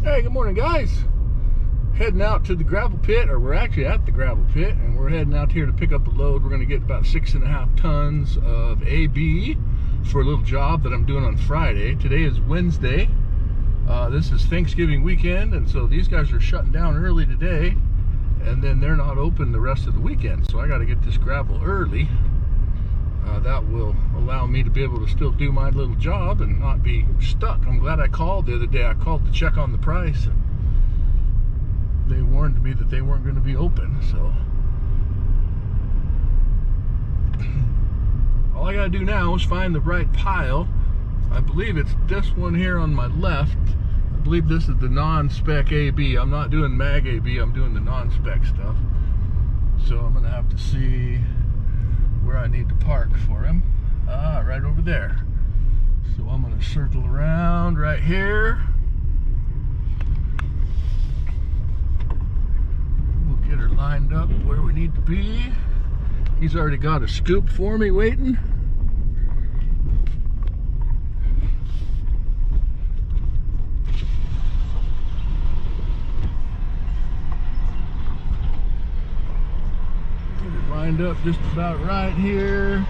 Hey, good morning, guys. Heading out to the gravel pit, or we're actually at the gravel pit, and we're heading out here to pick up a load. We're going to get about 6.5 tons of AB for a little job that I'm doing on Friday. Today is Wednesday. This is Thanksgiving weekend, and so these guys are shutting down early today, and then they're not open the rest of the weekend. So I got to get this gravel early. That will allow me to be able to still do my little job and not be stuck. I'm glad I called the other day. I called to check on the price, and they warned me that they weren't going to be open. So all I got to do now is find the right pile. I believe it's this one here on my left. I believe this is the non-spec AB. I'm not doing mag AB, I'm doing the non-spec stuff. So I'm going to have to see where I need to park for him. Right over there. So I'm going to circle around right here. We'll get her lined up where we need to be. He's already got a scoop for me waiting. Get it lined up just about right here.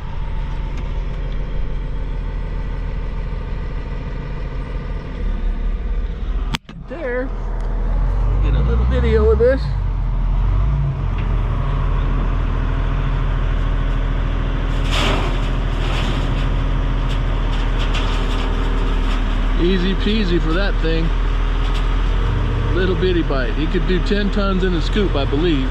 There. Get a little video of this. Easy peasy for that thing. Little bitty bite. He could do 10 tons in a scoop, I believe.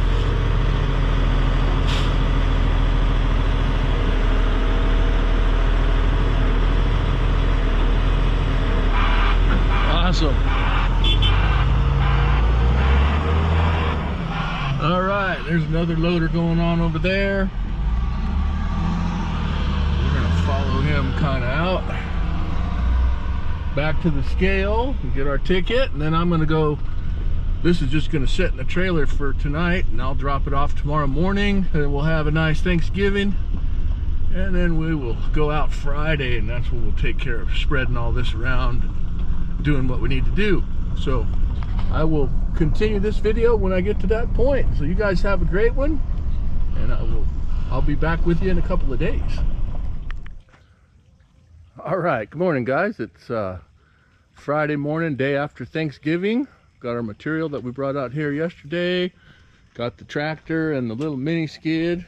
Awesome. All right, there's another loader going on over there. We're gonna follow him kind of out. Back to the scale and get our ticket, and then I'm gonna go. This is just gonna sit in the trailer for tonight, and I'll drop it off tomorrow morning, and we'll have a nice Thanksgiving, and then we will go out Friday, and that's when we'll take care of spreading all this around and doing what we need to do. So I will continue this video when I get to that point. So you guys have a great one, and I'll be back with you in a couple of days. All right, good morning, guys. It's Friday morning, day after Thanksgiving. Got our material that we brought out here yesterday. Got the tractor and the little mini skid,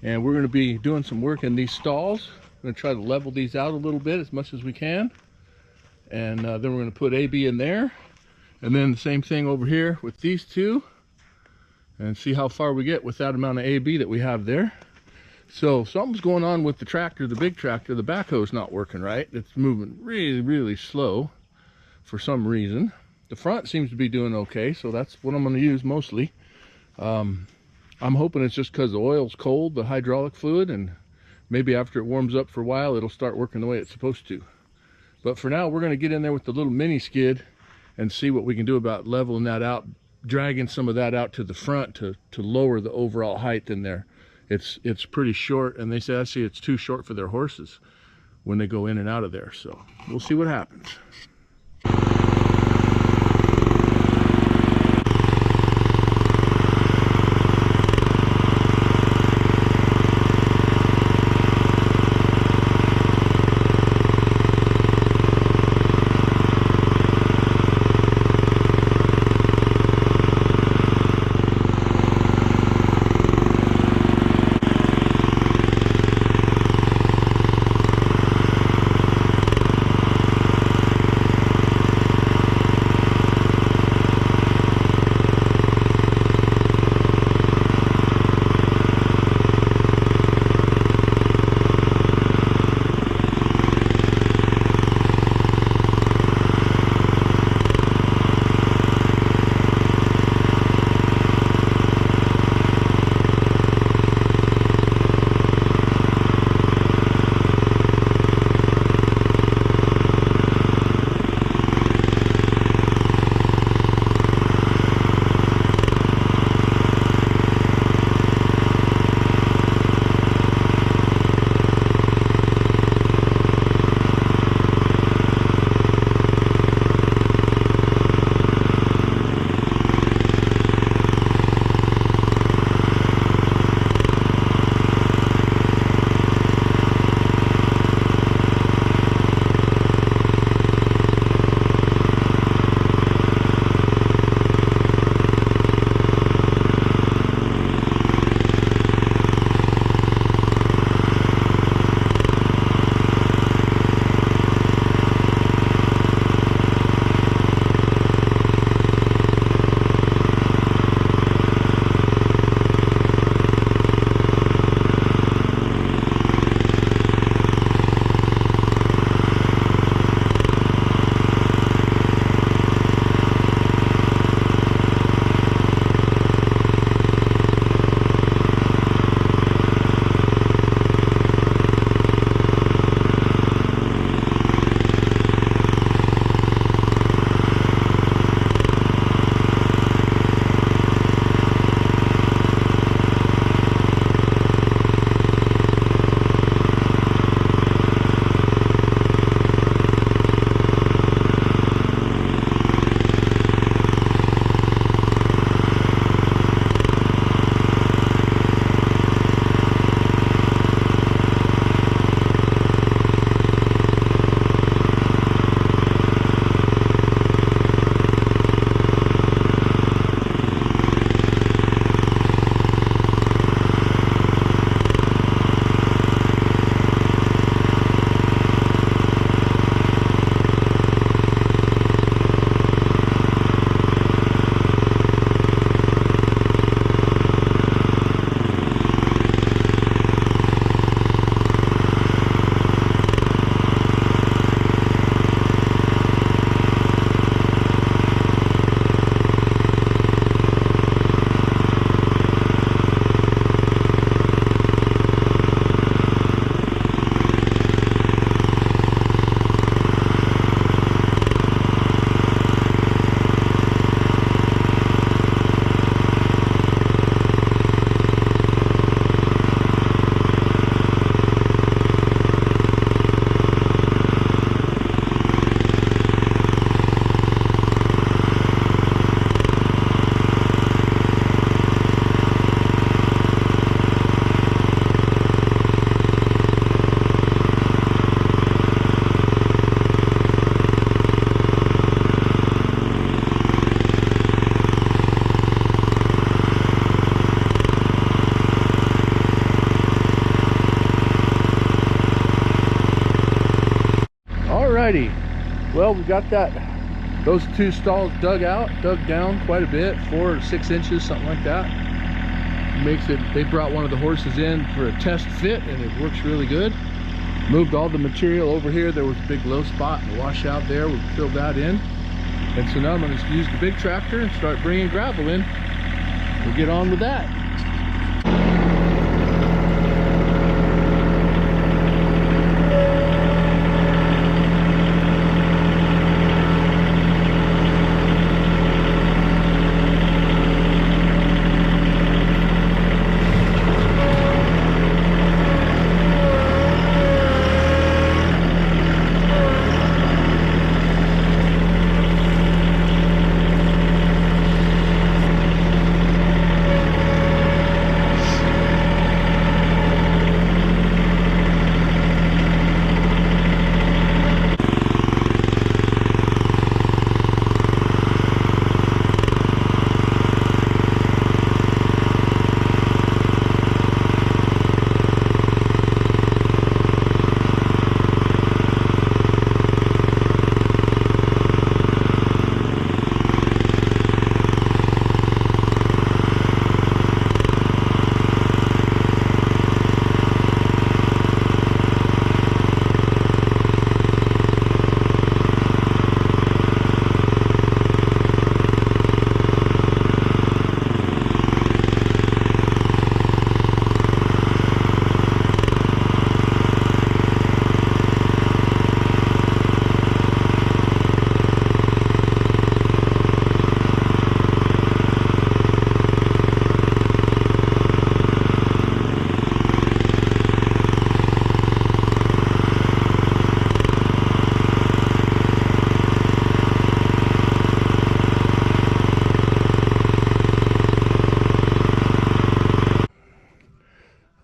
and we're going to be doing some work in these stalls. I'm going to try to level these out a little bit as much as we can, and then we're going to put AB in there, and then the same thing over here with these two, and see how far we get with that amount of AB that we have there. So something's going on with the tractor, the big tractor. The backhoe's not working right. It's moving really, really slow for some reason. The front seems to be doing okay, so that's what I'm going to use mostly. I'm hoping it's just because the oil's cold, the hydraulic fluid, and maybe after it warms up for a while, it'll start working the way it's supposed to. But for now, we're going to get in there with the little mini skid and see what we can do about leveling that out, dragging some of that out to the front to lower the overall height in there. It's pretty short, and they say, I see it's too short for their horses when they go in and out of there. So we'll see what happens. Well, we got those two stalls dug down quite a bit, 4 or 6 inches, something like that. Makes it, they brought one of the horses in for a test fit and it works really good. Moved all the material over here. There was a big low spot and a washout there. We filled that in. And so now I'm going to use the big tractor and start bringing gravel in. We'll get on with that.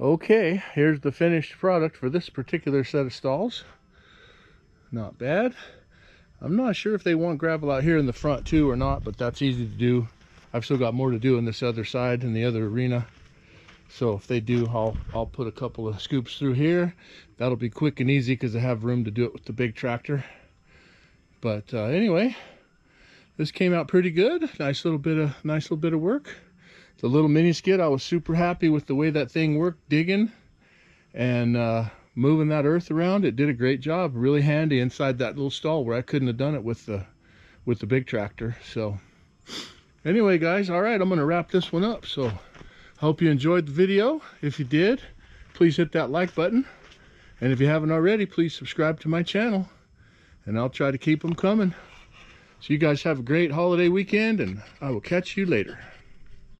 Okay, here's the finished product for this particular set of stalls. Not bad. I'm not sure if they want gravel out here in the front too or not, but that's easy to do. I've still got more to do on this other side in the other arena. So if they do, I'll put a couple of scoops through here. That'll be quick and easy because I have room to do it with the big tractor. But anyway, this came out pretty good. Nice little bit of work. The little mini skid, I was super happy with the way that thing worked, digging and moving that earth around. It did a great job, really handy inside that little stall where I couldn't have done it with the big tractor. So anyway, guys, all right, I'm going to wrap this one up. So hope you enjoyed the video. If you did, please hit that like button, and if you haven't already, please subscribe to my channel, and I'll try to keep them coming. So you guys have a great holiday weekend, and I will catch you later.